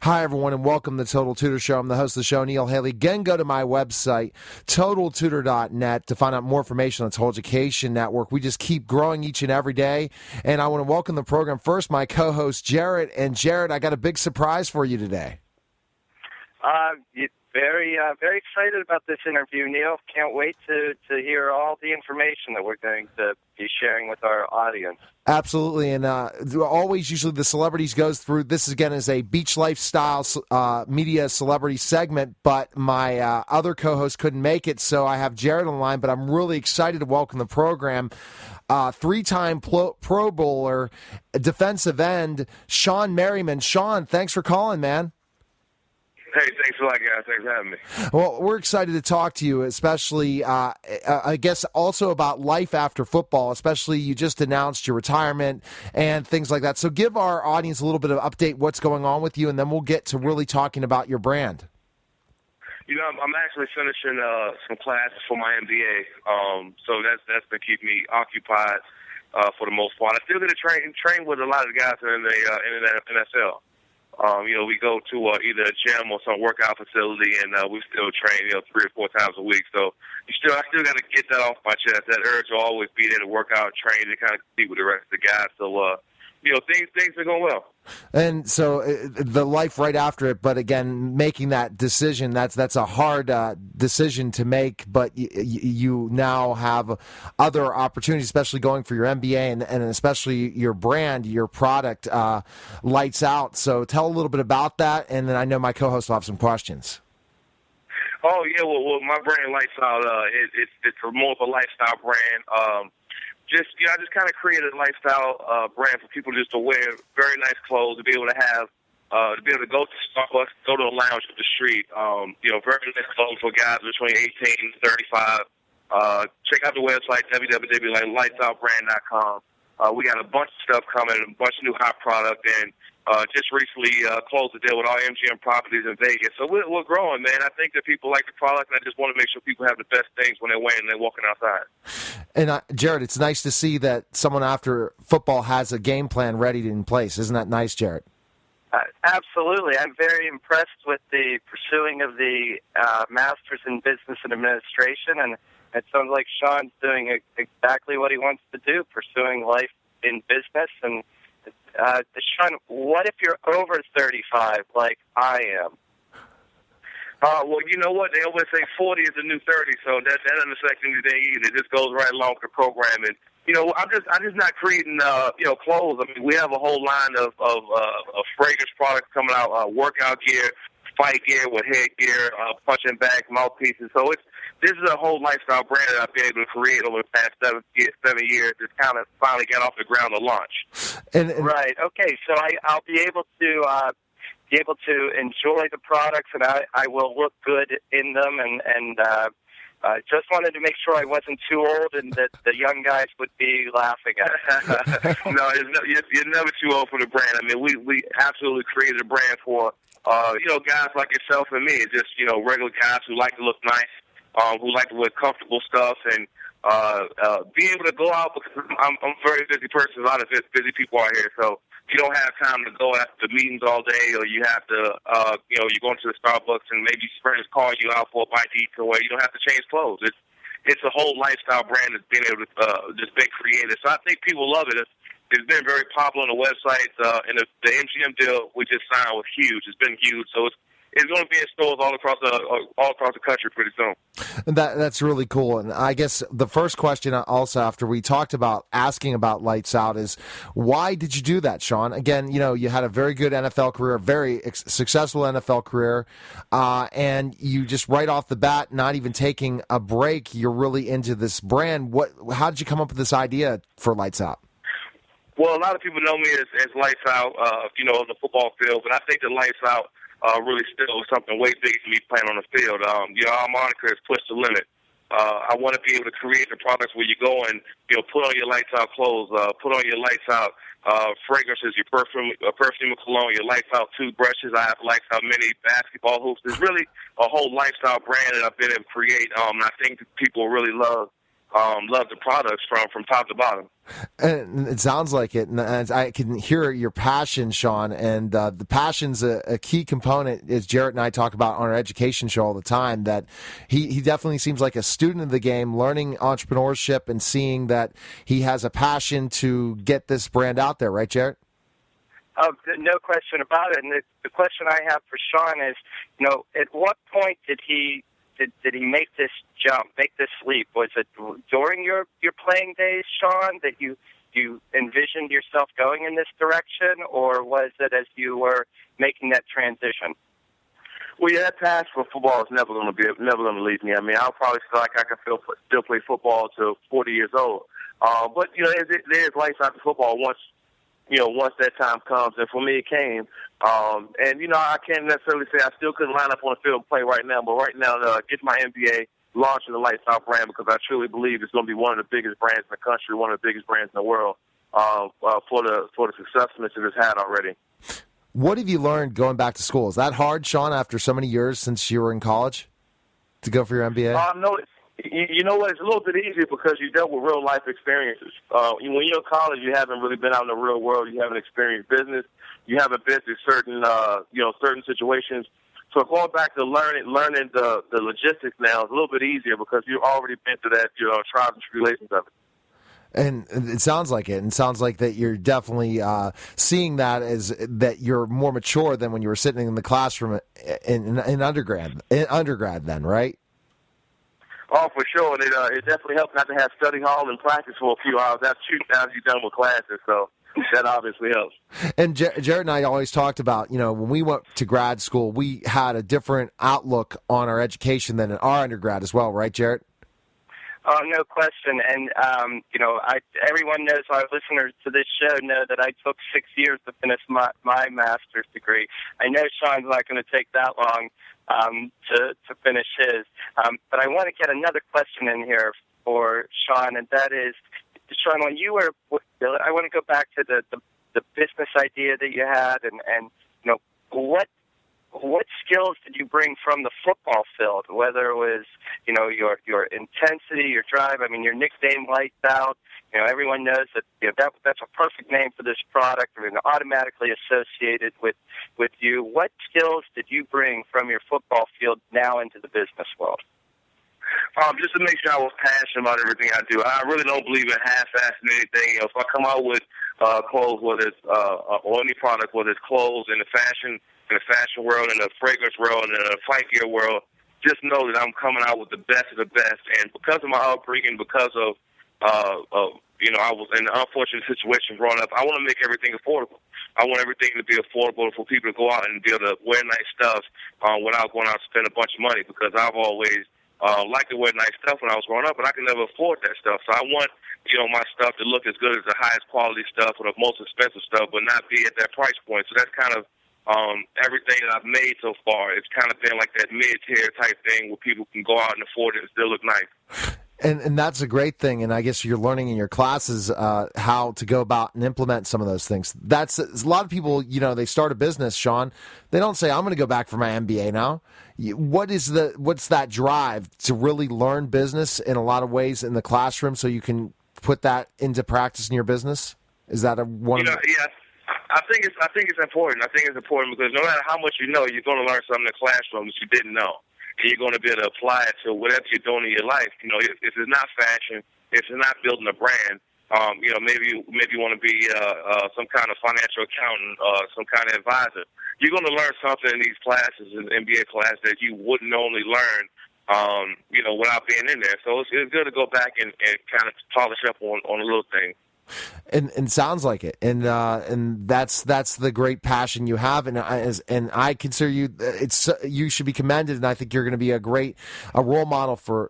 Hi, everyone, and welcome to the Total Tutor Show. I'm the host of the show, Neil Haley. Again, go to my website, totaltutor.net, to find out more information on the Total Education Network. We just keep growing each and every day, and I want to welcome the program first, my co-host, Jared. And, Jared, I got a big surprise for you today. Very excited about this interview, Neil. Can't wait to hear all the information that we're going to be sharing with our audience. Absolutely, and always, usually the celebrities goes through, this again is a beach lifestyle media celebrity segment, but my other co-host couldn't make it, so I have Jared on the line, but I'm really excited to welcome the program. Three-time Pro Bowler, defensive end, Shawne Merrimen. Shawne, thanks for calling, man. Hey, thanks a lot, guys. Thanks for having me. Well, we're excited to talk to you, especially, I guess, also about life after football, especially you just announced your retirement and things like that. So give our audience a little bit of update what's going on with you, and then we'll get to really talking about your brand. You know, I'm actually finishing some classes for my MBA, so that's been keeping me occupied for the most part. I still get to train with a lot of the guys in the NFL. We go to either a gym or some workout facility, and we still train, 3 or 4 times a week. So I still got to get that off my chest. That urge will always be there to work out, train, to kind of compete with the rest of the guys. So, things are going well. And so the life right after it, but again, making that decision, that's a hard decision to make, but you now have other opportunities, especially going for your MBA and especially your brand, your product, Lights Out. So tell a little bit about that, and then I know my co-host will have some questions. Oh, yeah, well my brand, Lights Out, it's more of a lifestyle brand. I just kind of created a lifestyle brand for people just to wear very nice clothes, to be able to have, to be able to go to Starbucks, go to a lounge up the street. Very nice clothes for guys between 18 and 35. Check out the website, www.lightsoutbrand.com. We got a bunch of stuff coming, a bunch of new hot product, and just recently closed the deal with our MGM properties in Vegas. So we're growing, man. I think that people like the product, and I just want to make sure people have the best things when they're wearing and they're walking outside. And, Jared, it's nice to see that someone after football has a game plan ready in place. Isn't that nice, Jared? Absolutely. I'm very impressed with the pursuing of the Master's in Business and Administration, and it sounds like Shawne's doing exactly what he wants to do, pursuing life in business. And Shawne, what if you're over 35 like I am? Well, you know what? They always say 40 is the new 30, so that doesn't affect anything either. It just goes right along with the programming. I'm just not creating, clothes. I mean, we have a whole line of fragrance products coming out, workout gear, fight gear with headgear, punching bags, mouthpieces. So this is a whole lifestyle brand that I've been able to create over the past 7 years. It's kind of finally got off the ground to launch. Right. Okay. So I'll be able to enjoy the products, and I will look good in them, and just wanted to make sure I wasn't too old and that the young guys would be laughing at it. No, you're never too old for the brand. I mean, we absolutely created a brand for, guys like yourself and me, just, regular guys who like to look nice, who like to wear comfortable stuff, and be able to go out, because I'm a very busy person. A lot of busy people out here, so if you don't have time to go after meetings all day, or you have to, you're going to the Starbucks and maybe friends call you out for a bite to eat somewhere, you don't have to change clothes. It's a whole lifestyle brand that's been able to just been created. So I think people love it. It's been very popular on the websites, and the MGM deal we just signed was huge. It's been huge, so it's going to be in stores all across the country pretty soon. That's really cool. And I guess the first question also, after we talked about asking about Lights Out, is why did you do that, Shawne? Again, you had a very good NFL career, a very successful NFL career, and you just right off the bat, not even taking a break, you're really into this brand. How did you come up with this idea for Lights Out? Well, a lot of people know me as Lights Out, on the football field, but I think that Lights Out really still something way bigger than me playing on the field. Our moniker is Push the Limit. I want to be able to create the products where you go and, put on your Lights Out clothes, put on your Lights Out fragrances, your perfume and cologne, your Lights Out toothbrushes. I have Lights Out mini basketball hoops. It's really a whole lifestyle brand that I've been able to create. And I think that people really love love the products from top to bottom. And it sounds like it, and I can hear your passion, Shawne, and the passion's a key component, as Jarrett and I talk about on our education show all the time, that he definitely seems like a student of the game, learning entrepreneurship and seeing that he has a passion to get this brand out there, right, Jarrett? Oh, no question about it. And the question I have for Shawne is, at what point did he make this jump, make this leap? Was it during your playing days, Shawne, that you envisioned yourself going in this direction, or was it as you were making that transition? Well, yeah, that passion for football is never going to leave me. I mean, I'll probably feel like I can still play football till 40 years old. But there's lights after football once that time comes, and for me it came. And I can't necessarily say I still couldn't line up on the field and play right now, but right now, get my MBA, launching the Lights Out brand, because I truly believe it's going to be one of the biggest brands in the country, one of the biggest brands in the world, for the successfulness it has had already. What have you learned going back to school? Is that hard, Shawne, after so many years since you were in college, to go for your MBA? No, you know what? It's a little bit easier because you dealt with real life experiences. When you're in college, you haven't really been out in the real world. You haven't experienced business. You haven't been through certain situations. So going back to learning the logistics now is a little bit easier because you've already been through that, trials and tribulations of it. And it sounds like it. And it sounds like that you're definitely seeing that as that you're more mature than when you were sitting in the classroom in undergrad then, right? Oh, for sure. And it definitely helps not to have study hall and practice for a few hours after you're done with classes. So that obviously helps. And Jared and I always talked about, when we went to grad school, we had a different outlook on our education than in our undergrad as well, right, Jared? Oh, no question. And, everyone knows, our listeners to this show know that I took 6 years to finish my master's degree. I know Shawne's not going to take that long to finish his. But I want to get another question in here for Shawne, and that is, Shawne, when you were, I want to go back to the business idea that you had, and what skills did you bring from the football field? Whether it was, your intensity, your drive. I mean, your nickname Lights Out. Everyone knows that that's a perfect name for this product. I mean, automatically associated with you. What skills did you bring from your football field now into the business world? Just to make sure I was passionate about everything I do. I really don't believe in half-assing anything. If I come out with clothes, whether it's or any product, whether it's clothes in the fashion world, in the fragrance world, and in the flight gear world, just know that I'm coming out with the best of the best. And because of my upbringing, because of I was in an unfortunate situation growing up, I want to make everything affordable. I want everything to be affordable for people to go out and be able to wear nice stuff without going out and spend a bunch of money, because I've always liked to wear nice stuff when I was growing up, but I could never afford that stuff. So I want, my stuff to look as good as the highest quality stuff or the most expensive stuff, but not be at that price point. So that's kind of everything that I've made so far. It's kind of been like that mid-tier type thing where people can go out and afford it and still look nice. And that's a great thing, and I guess you're learning in your classes how to go about and implement some of those things. That's a lot of people, they start a business, Shawne. They don't say, I'm going to go back for my MBA now. What's that drive to really learn business in a lot of ways in the classroom so you can put that into practice in your business? Is that one? Yeah, I think it's important. I think it's important because no matter how much you know, you're going to learn something in the classroom that you didn't know. And you're going to be able to apply it to whatever you're doing in your life. If it's not fashion, if it's not building a brand, maybe you want to be some kind of financial accountant, some kind of advisor. You're going to learn something in these classes, in the MBA class, that you wouldn't normally learn, without being in there. So it's good to go back and kind of polish up on a little thing. And sounds like it, and that's the great passion you have, and I consider you. You should be commended, and I think you're going to be a role model for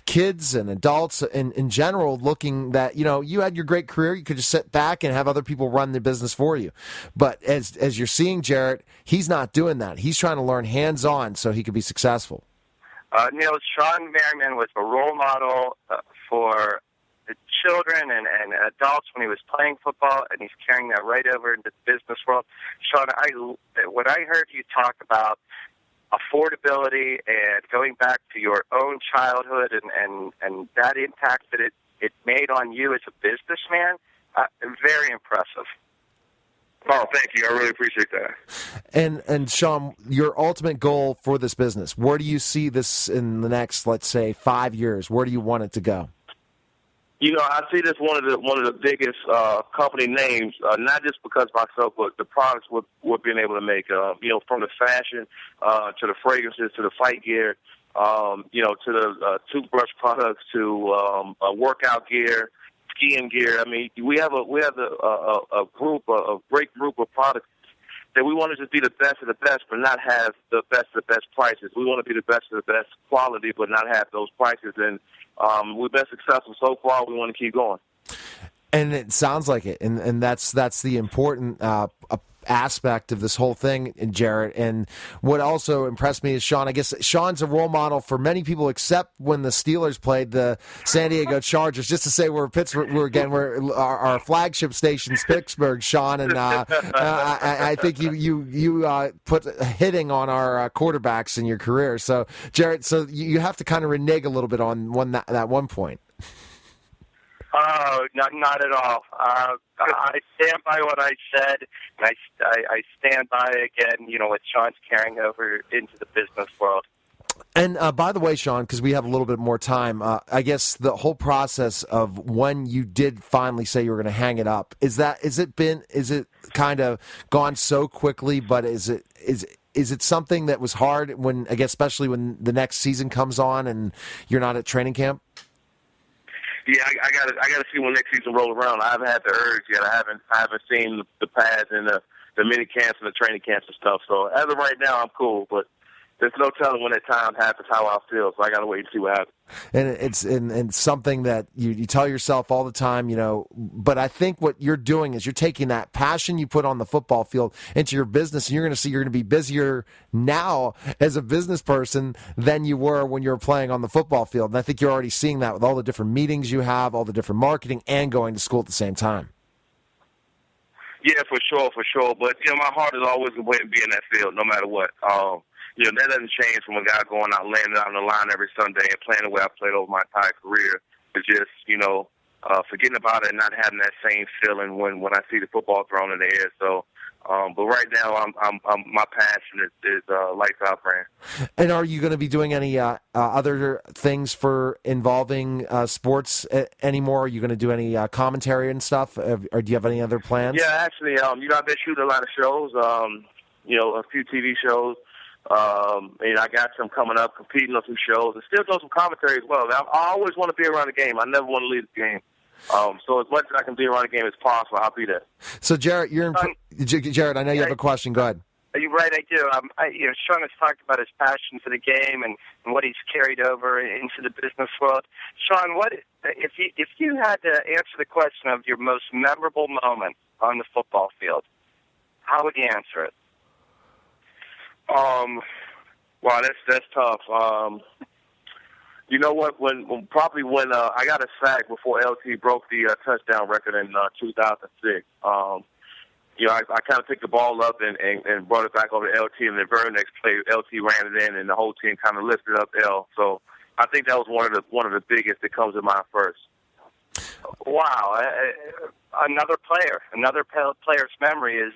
kids and adults in general. Looking that you had your great career, you could just sit back and have other people run the business for you. But as you're seeing Jarrett, he's not doing that. He's trying to learn hands on so he could be successful. Shawne Merrimen was a role model for the children and adults when he was playing football, and he's carrying that right over into the business world. Shawne, what I heard you talk about affordability and going back to your own childhood and that impact that it made on you as a businessman, very impressive. Oh, thank you. I really appreciate that. And Shawne, your ultimate goal for this business, where do you see this in the next, let's say, 5 years? Where do you want it to go? I see this one of the biggest company names, not just because of myself, but the products we're being able to make. From the fashion to the fragrances to the fight gear, to the toothbrush products to workout gear, skiing gear. I mean, we have a great group of products that we want to just be the best of the best, but not have the best of the best prices. We want to be the best of the best quality, but not have those prices. And we've been successful so far. We want to keep going. And it sounds like it, and that's the important aspect of this whole thing, Jarrett. And what also impressed me is Shawne. I guess Shawne's a role model for many people, except when the Steelers played the San Diego Chargers. Just to say, we're Pittsburgh. We're our flagship station's Pittsburgh, Shawne, and I think you put hitting on our quarterbacks in your career. So Jarrett, so you have to kind of renege a little bit on that one point. Oh, not at all. I stand by what I said, and I stand by, again, what Shawne's carrying over into the business world. And by the way, Shawne, because we have a little bit more time, I guess the whole process of when you did finally say you were going to hang it up, is it kind of gone so quickly, but is it something that was hard when, I guess, especially when the next season comes on and you're not at training camp? Yeah, I gotta see when next season rolls around. I haven't had the urge yet. I haven't seen the pads and the mini camps and the training camps and stuff. So as of right now, I'm cool. But there's no telling when that time happens, how I'll feel. So I gotta wait and see what happens. And it's something that you tell yourself all the time, But I think what you're doing is you're taking that passion you put on the football field into your business, and you're going to see you're going to be busier now as a business person than you were when you were playing on the football field. And I think you're already seeing that with all the different meetings you have, all the different marketing, and going to school at the same time. Yeah, for sure. But my heart is always going to be in that field, no matter what. That doesn't change from a guy going out, laying out on the line every Sunday and playing the way I played over my entire career. It's just, forgetting about it and not having that same feeling when I see the football thrown in the air. So, but right now, I'm my passion is lights out brand. And are you going to be doing any other things for involving sports anymore? Are you going to do any commentary and stuff, or do you have any other plans? Yeah, actually, I've been shooting a lot of shows. A few TV shows. I got some coming up, competing on some shows, and still doing some commentary as well. I always want to be around the game. I never want to leave the game. So as much as I can be around the game as possible, I'll be there. So Jarrett, Jarrett, I know you have a question. Go ahead. You're right, I do. Shawne has talked about his passion for the game and what he's carried over into the business world. Shawne, what if you had to answer the question of your most memorable moment on the football field, how would you answer it? Wow, that's tough. You know what? When I got a sack before LT broke the touchdown record in 2006. I kind of picked the ball up and brought it back over to LT, and the very next play, LT ran it in, and the whole team kind of lifted up L. So I think that was one of the biggest that comes to mind first. Wow, another player's memory is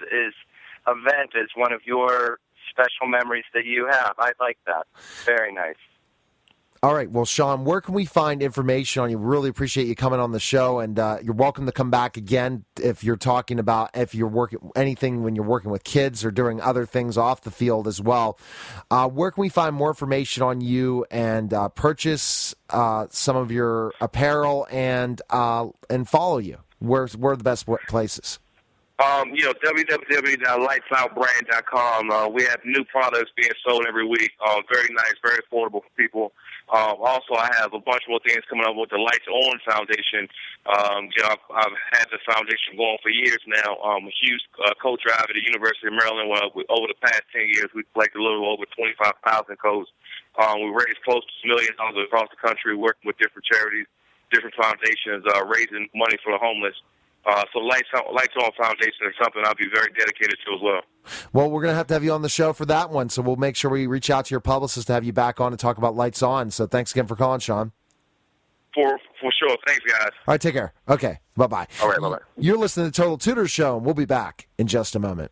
event is one of your special memories that you have. I like that. Very nice. All right. Well, Shawne, where can we find information on you? Really appreciate you coming on the show, and you're welcome to come back again if you're talking about if you're working anything when you're working with kids or doing other things off the field as well. Where can we find more information on you and purchase some of your apparel and follow you? Where are the best places? www.lightsoutbrand.com. We have new products being sold every week. Very nice, very affordable for people. Also, I have a bunch more things coming up with the Lights On Foundation. I've had the foundation going for years now. I'm a huge co-driver at the University of Maryland. Over the past 10 years, we've collected a little over 25,000 codes. We raised close to $1 million across the country, working with different charities, different foundations, raising money for the homeless. So Lights On Foundation is something I'll be very dedicated to as well. Well, we're going to have you on the show for that one, so we'll make sure we reach out to your publicist to have you back on and talk about Lights On. So thanks again for calling, Shawne. For sure. Thanks, guys. All right, take care. Okay, bye-bye. All right, bye-bye. You're listening to the Total Tutors Show, and we'll be back in just a moment.